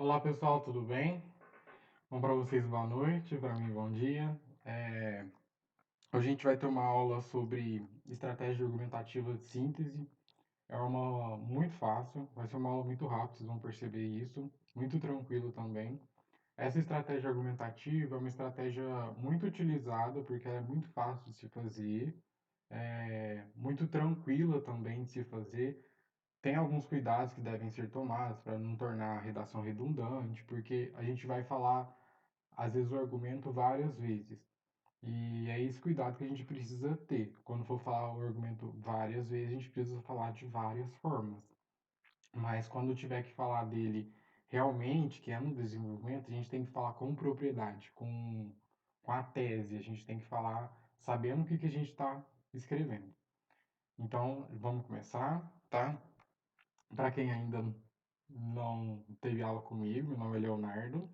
Olá pessoal, tudo bem? Bom para vocês, boa noite, para mim, bom dia. Hoje a gente vai ter uma aula sobre estratégia argumentativa de síntese. É uma aula muito fácil, vai ser uma aula muito rápida, vocês vão perceber isso, muito tranquilo também. Essa estratégia argumentativa é uma estratégia muito utilizada porque ela é muito fácil de se fazer, muito tranquila também de se fazer. Tem alguns cuidados que devem ser tomados para não tornar a redação redundante, porque a gente vai falar às vezes o argumento várias vezes. E é esse cuidado que a gente precisa ter. Quando for falar o argumento várias vezes, a gente precisa falar de várias formas. Mas quando tiver que falar dele realmente, que é no desenvolvimento, a gente tem que falar com propriedade, com a tese. A gente tem que falar sabendo o que a gente está escrevendo. Então, vamos começar, tá? Para quem ainda não teve aula comigo, meu nome é Leonardo.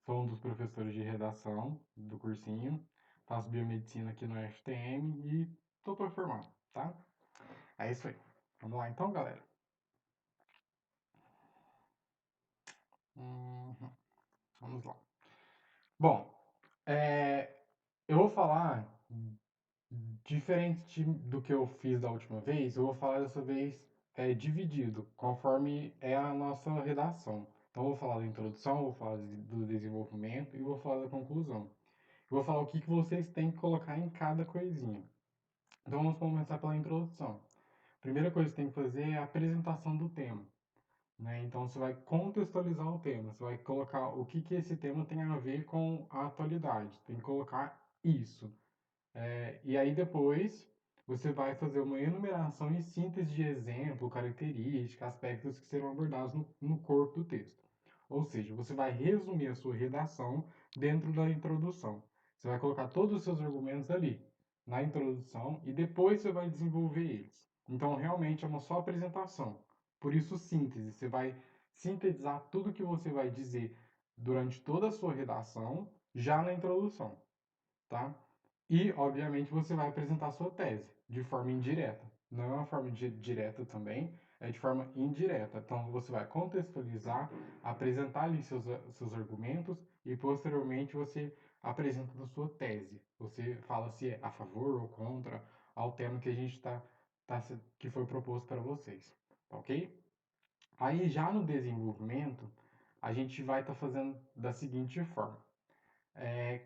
Sou um dos professores de redação do cursinho. Faço biomedicina aqui no FTM e tô para formar, tá? É isso aí. Vamos lá então, galera. Uhum, vamos lá. Bom, é, eu vou falar diferente do que eu fiz da última vez. Eu vou falar dessa vez dividido, conforme é a nossa redação. Então, eu vou falar da introdução, vou falar do desenvolvimento e vou falar da conclusão. Eu vou falar o que vocês têm que colocar em cada coisinha. Então vamos começar pela introdução. A primeira coisa que você tem que fazer é a apresentação do tema, né? Então você vai contextualizar o tema, você vai colocar o que esse tema tem a ver com a atualidade, tem que colocar isso. E aí depois você vai fazer uma enumeração e síntese de exemplo, características, aspectos que serão abordados no corpo do texto. Ou seja, você vai resumir a sua redação dentro da introdução. Você vai colocar todos os seus argumentos ali, na introdução, e depois você vai desenvolver eles. Então, realmente é uma só apresentação. Por isso, síntese. Você vai sintetizar tudo que você vai dizer durante toda a sua redação, já na introdução, tá? E, obviamente, você vai apresentar sua tese de forma indireta. Não é uma forma direta também, é de forma indireta. Então, você vai contextualizar, apresentar ali seus argumentos e, posteriormente, você apresenta a sua tese. Você fala se é a favor ou contra ao tema que a gente que foi proposto para vocês, ok? Aí, já no desenvolvimento, a gente vai estar fazendo da seguinte forma.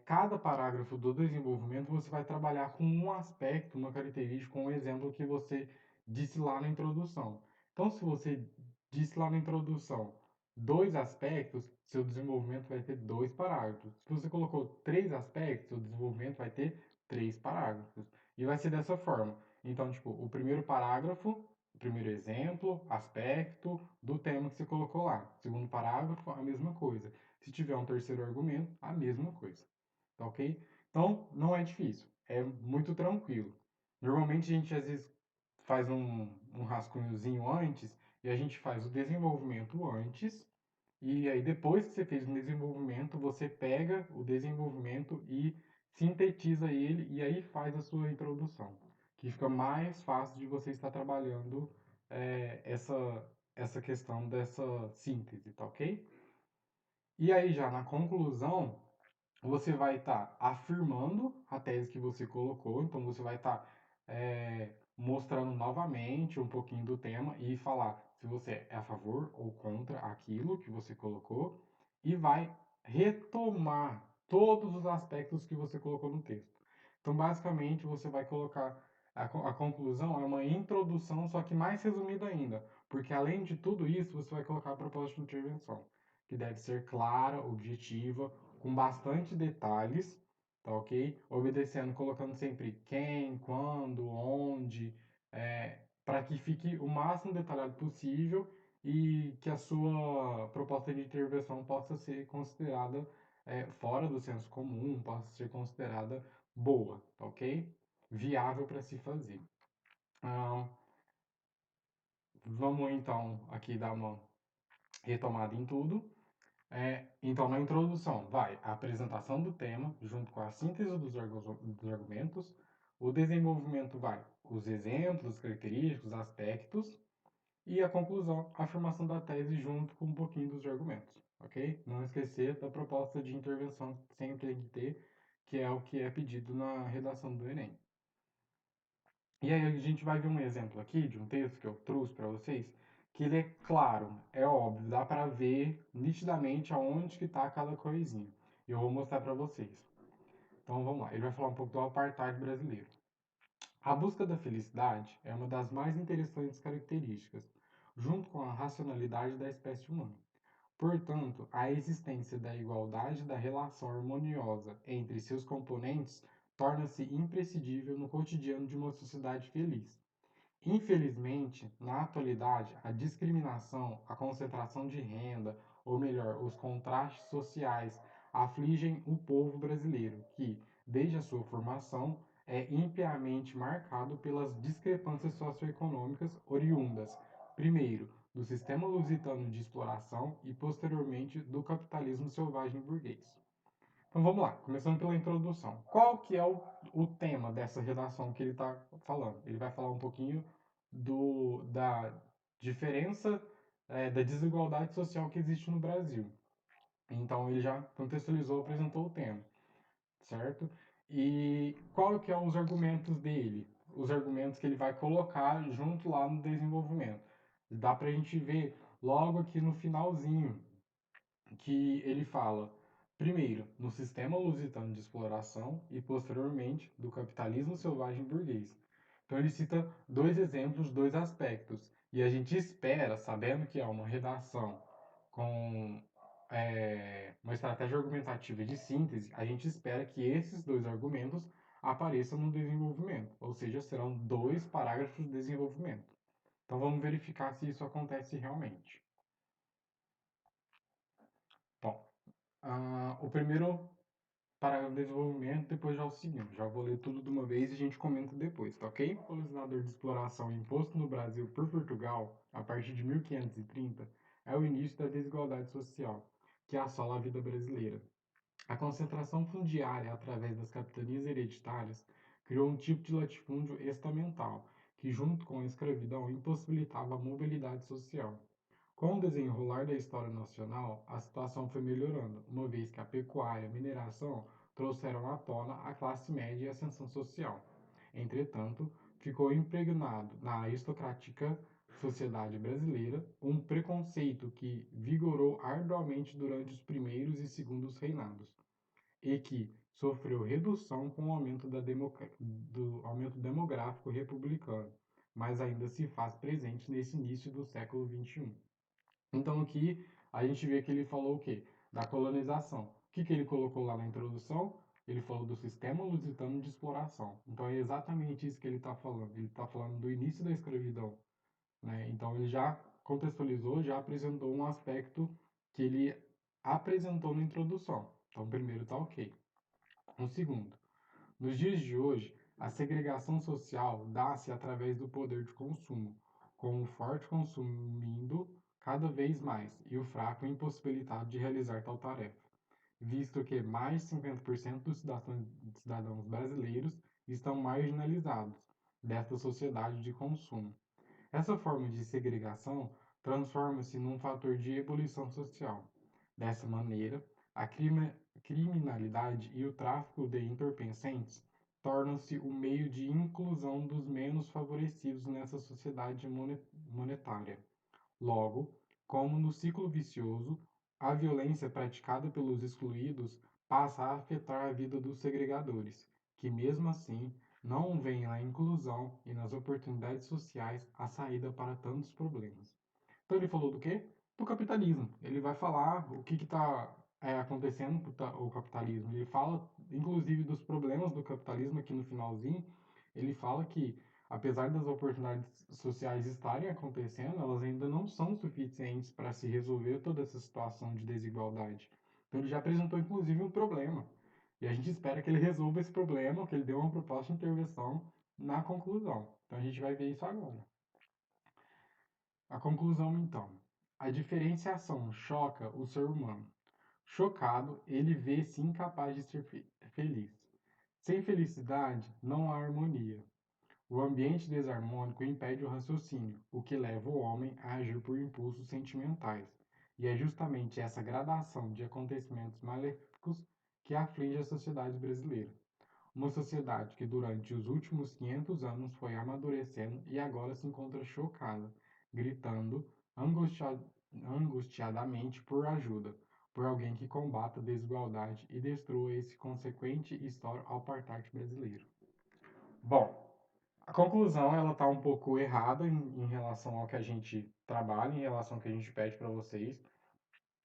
Cada parágrafo do desenvolvimento você vai trabalhar com um aspecto, uma característica, um exemplo que você disse lá na introdução. Então, se você disse lá na introdução dois aspectos, seu desenvolvimento vai ter dois parágrafos. Se você colocou três aspectos, seu desenvolvimento vai ter três parágrafos. E vai ser dessa forma. Então, tipo, o primeiro parágrafo, o primeiro exemplo, aspecto do tema que você colocou lá. Segundo parágrafo, a mesma coisa. Se tiver um terceiro argumento, a mesma coisa. Tá ok? Então, não é difícil. É muito tranquilo. Normalmente a gente às vezes faz um rascunhozinho antes e a gente faz o desenvolvimento antes. E aí depois que você fez o desenvolvimento, você pega o desenvolvimento e sintetiza ele e aí faz a sua introdução. Que fica mais fácil de você estar trabalhando essa questão dessa síntese, tá ok? E aí, já na conclusão, você vai estar afirmando a tese que você colocou, então você vai estar mostrando novamente um pouquinho do tema e falar se você é a favor ou contra aquilo que você colocou, e vai retomar todos os aspectos que você colocou no texto. Então, basicamente, você vai colocar a conclusão, é uma introdução, só que mais resumida ainda, porque além de tudo isso, você vai colocar a proposta de intervenção, que deve ser clara, objetiva, com bastante detalhes, tá ok? Obedecendo, colocando sempre quem, quando, onde, para que fique o máximo detalhado possível e que a sua proposta de intervenção possa ser considerada fora do senso comum, possa ser considerada boa, tá ok? Viável para se fazer. Ah, vamos então aqui dar uma retomada em tudo. Então, na introdução, vai a apresentação do tema, junto com a síntese dos argumentos. O desenvolvimento vai os exemplos, características, aspectos. E a conclusão, a afirmação da tese junto com um pouquinho dos argumentos, ok? Não esquecer da proposta de intervenção que sempre tem que ter, que é o que é pedido na redação do Enem. E aí a gente vai ver um exemplo aqui de um texto que eu trouxe para vocês, que ele é claro, é óbvio, dá para ver nitidamente aonde que está cada coisinha. E eu vou mostrar para vocês. Então vamos lá, ele vai falar um pouco do apartheid brasileiro. A busca da felicidade é uma das mais interessantes características, junto com a racionalidade da espécie humana. Portanto, a existência da igualdade da relação harmoniosa entre seus componentes torna-se imprescindível no cotidiano de uma sociedade feliz. Infelizmente, na atualidade, a discriminação, a concentração de renda, ou melhor, os contrastes sociais, afligem o povo brasileiro, que, desde a sua formação, é impiamente marcado pelas discrepâncias socioeconômicas oriundas, primeiro, do sistema lusitano de exploração e, posteriormente, do capitalismo selvagem burguês. Então vamos lá, começando pela introdução. Qual que é o tema dessa redação que ele está falando? Ele vai falar um pouquinho da diferença, da desigualdade social que existe no Brasil. Então ele já contextualizou, apresentou o tema, certo? E qual que é os argumentos dele? Os argumentos que ele vai colocar junto lá no desenvolvimento. Dá para a gente ver logo aqui no finalzinho que ele fala, primeiro, no sistema lusitano de exploração e, posteriormente, do capitalismo selvagem burguês. Então, ele cita dois exemplos, dois aspectos. E a gente espera, sabendo que é uma redação com uma estratégia argumentativa de síntese, a gente espera que esses dois argumentos apareçam no desenvolvimento, ou seja, serão dois parágrafos de desenvolvimento. Então, vamos verificar se isso acontece realmente. Bom, o primeiro parágrafo de desenvolvimento, depois já o seguinte. Já vou ler tudo de uma vez e a gente comenta depois, tá ok? O colonizador de exploração imposto no Brasil por Portugal, a partir de 1530, é o início da desigualdade social, que assola a vida brasileira. A concentração fundiária através das capitanias hereditárias criou um tipo de latifúndio estamental, que, junto com a escravidão, impossibilitava a mobilidade social. Com o desenrolar da história nacional, a situação foi melhorando, uma vez que a pecuária e a mineração trouxeram à tona a classe média e a ascensão social. Entretanto, ficou impregnado na aristocrática sociedade brasileira um preconceito que vigorou arduamente durante os primeiros e segundos reinados, e que sofreu redução com o aumento do aumento demográfico republicano, mas ainda se faz presente nesse início do século XXI. Então aqui a gente vê que ele falou o quê? Da colonização. O que, que ele colocou lá na introdução? Ele falou do sistema lusitano de exploração. Então é exatamente isso que ele está falando. Ele está falando do início da escravidão, né? Então ele já contextualizou, já apresentou um aspecto que ele apresentou na introdução. Então, o primeiro está ok. O segundo, nos dias de hoje, a segregação social dá-se através do poder de consumo, com o forte consumindo cada vez mais e o fraco impossibilitado de realizar tal tarefa, visto que mais de 50% dos cidadãos brasileiros estão marginalizados desta sociedade de consumo. Essa forma de segregação transforma-se num fator de ebulição social. Dessa maneira, a criminalidade e o tráfico de entorpecentes tornam-se o meio de inclusão dos menos favorecidos nessa sociedade monetária. Logo, como no ciclo vicioso, a violência praticada pelos excluídos passa a afetar a vida dos segregadores, que mesmo assim não veem na inclusão e nas oportunidades sociais a saída para tantos problemas. Então ele falou do quê? Do capitalismo. Ele vai falar o que está acontecendo com o capitalismo. Ele fala, inclusive, dos problemas do capitalismo aqui no finalzinho. Ele fala que, apesar das oportunidades sociais estarem acontecendo, elas ainda não são suficientes para se resolver toda essa situação de desigualdade. Então ele já apresentou, inclusive, um problema. E a gente espera que ele resolva esse problema, que ele dê uma proposta de intervenção na conclusão. Então a gente vai ver isso agora. A conclusão, então. A diferenciação choca o ser humano. Chocado, ele vê-se incapaz de ser feliz. Sem felicidade, não há harmonia. O ambiente desarmônico impede o raciocínio, o que leva o homem a agir por impulsos sentimentais. E é justamente essa gradação de acontecimentos maléficos que aflige a sociedade brasileira. Uma sociedade que durante os últimos 500 anos foi amadurecendo e agora se encontra chocada, gritando angustiadamente por ajuda, por alguém que combata a desigualdade e destrua esse consequente histórico apartheid brasileiro. Bom, a conclusão ela está um pouco errada em relação ao que a gente trabalha, em relação ao que a gente pede para vocês,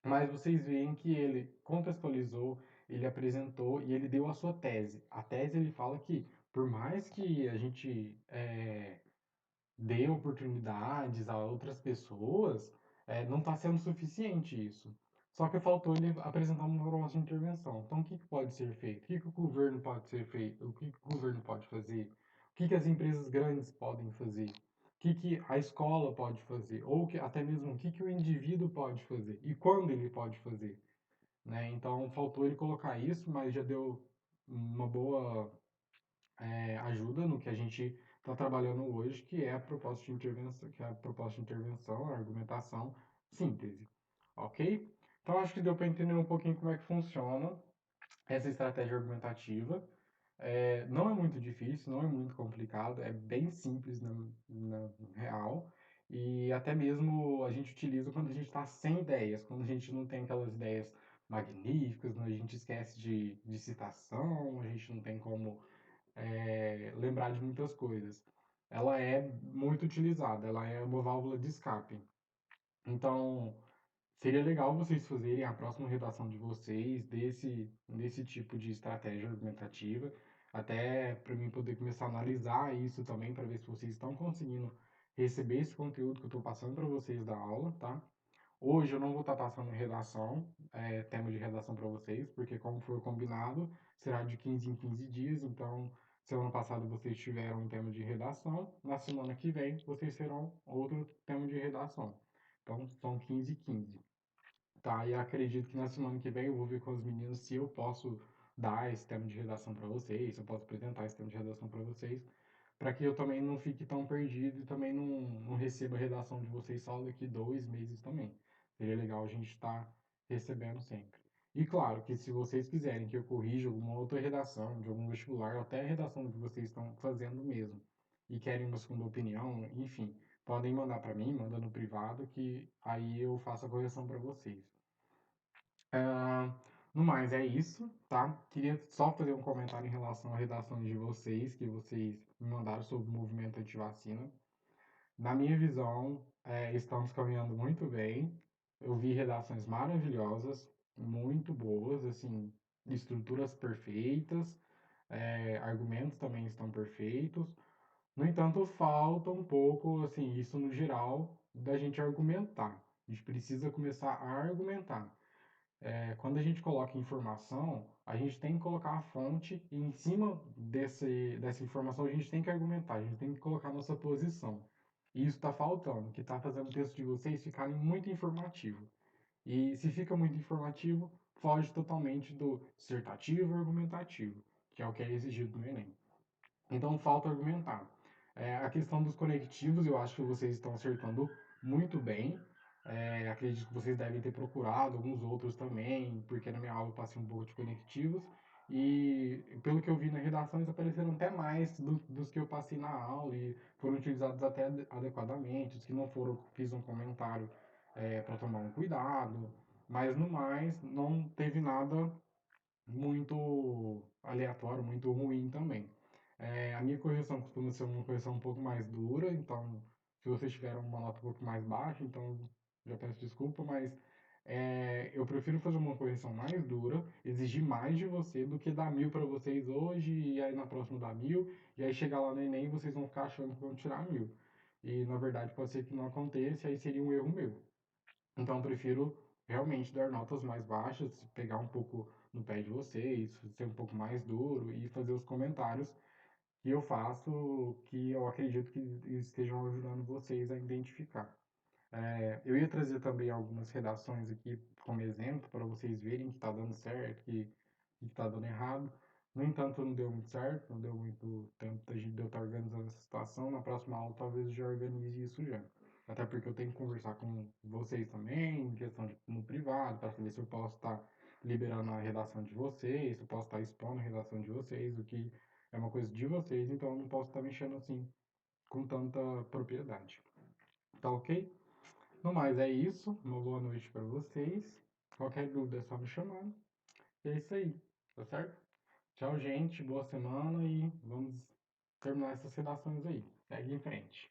mas vocês veem que ele contextualizou, ele apresentou e ele deu a sua tese. A tese ele fala que por mais que a gente dê oportunidades a outras pessoas, não está sendo suficiente isso. Só que faltou ele apresentar uma proposta de intervenção. Então, o que, que pode ser feito? O que, que o governo pode ser feito? O que, que o governo pode fazer? O que, que as empresas grandes podem fazer? O que, que a escola pode fazer? Ou que, até mesmo o que, que o indivíduo pode fazer? E quando ele pode fazer? Né? Então, faltou ele colocar isso, mas já deu uma boa ajuda no que a gente está trabalhando hoje, que é a proposta de intervenção, que é a proposta de intervenção, a argumentação, síntese, ok? Então acho que deu para entender um pouquinho como é que funciona essa estratégia argumentativa. Não é muito difícil, não é muito complicado, é bem simples na real. E até mesmo a gente utiliza quando a gente está sem ideias, quando a gente não tem aquelas ideias magníficas, quando a gente esquece de citação, a gente não tem como lembrar de muitas coisas. Ela é muito utilizada, ela é uma válvula de escape. Então, seria legal vocês fazerem a próxima redação de vocês desse tipo de estratégia argumentativa, até para mim poder começar a analisar isso também, para ver se vocês estão conseguindo receber esse conteúdo que eu estou passando para vocês da aula, tá? Hoje eu não vou estar passando redação, tema de redação para vocês, porque como foi combinado, será de 15 em 15 dias, então semana passada vocês tiveram um tema de redação, na semana que vem vocês terão outro tema de redação. Então são 15 e 15. Tá, e acredito que na semana que vem eu vou ver com os meninos se eu posso dar esse tema de redação para vocês, se eu posso apresentar esse tema de redação para vocês, para que eu também não fique tão perdido e também não receba a redação de vocês só daqui 2 meses também. Seria legal a gente estar recebendo sempre. E claro que se vocês quiserem que eu corrija alguma outra redação de algum vestibular, ou até a redação que vocês estão fazendo mesmo, e querem uma segunda opinião, enfim, podem mandar para mim, manda no privado, que aí eu faço a correção para vocês. Ah, no mais, é isso, tá? Queria só fazer um comentário em relação à redação de vocês, que vocês me mandaram sobre o movimento antivacina. Na minha visão, estamos caminhando muito bem. Eu vi redações maravilhosas, muito boas, assim, estruturas perfeitas, argumentos também estão perfeitos. No entanto, falta um pouco, assim, isso no geral, da gente argumentar. A gente precisa começar a argumentar. Quando a gente coloca informação, a gente tem que colocar a fonte e em cima dessa informação a gente tem que argumentar, a gente tem que colocar a nossa posição. E isso está faltando, que está fazendo o texto de vocês ficarem muito informativo. E se fica muito informativo, foge totalmente do dissertativo e argumentativo, que é o que é exigido no Enem. Então falta argumentar. A questão dos conectivos, eu acho que vocês estão acertando muito bem. Acredito que vocês devem ter procurado alguns outros também, porque na minha aula eu passei um pouco de conectivos. E pelo que eu vi na redação, eles apareceram até mais dos que eu passei na aula e foram utilizados até adequadamente. Os que não foram, fiz um comentário para tomar um cuidado. Mas no mais, não teve nada muito aleatório, muito ruim também. A minha correção costuma ser uma correção um pouco mais dura, então se vocês tiveram uma nota um pouco mais baixa, então já peço desculpa, mas eu prefiro fazer uma correção mais dura, exigir mais de você do que dar 1000 para vocês hoje e aí na próxima dar 1000 e aí chegar lá no Enem vocês vão ficar achando que vão tirar 1000. E na verdade pode ser que não aconteça, aí seria um erro meu. Então, eu prefiro realmente dar notas mais baixas, pegar um pouco no pé de vocês, ser um pouco mais duro e fazer os comentários que eu faço, que eu acredito que estejam ajudando vocês a identificar. Eu ia trazer também algumas redações aqui como exemplo para vocês verem que está dando certo, que está dando errado, No entanto, não deu muito certo, não deu muito tempo da gente de eu estar organizando essa situação. Na próxima aula, talvez eu já organize isso já. Até porque eu tenho que conversar com vocês também, em questão de no privado, para saber se eu posso estar liberando a redação de vocês, se eu posso estar expondo a redação de vocês, o que é uma coisa de vocês, então eu não posso estar mexendo assim com tanta propriedade. Tá ok? No mais, é isso. Uma boa noite para vocês. Qualquer dúvida é só me chamar. E é isso aí, tá certo? Tchau, gente. Boa semana e vamos terminar essas redações aí. Segue em frente.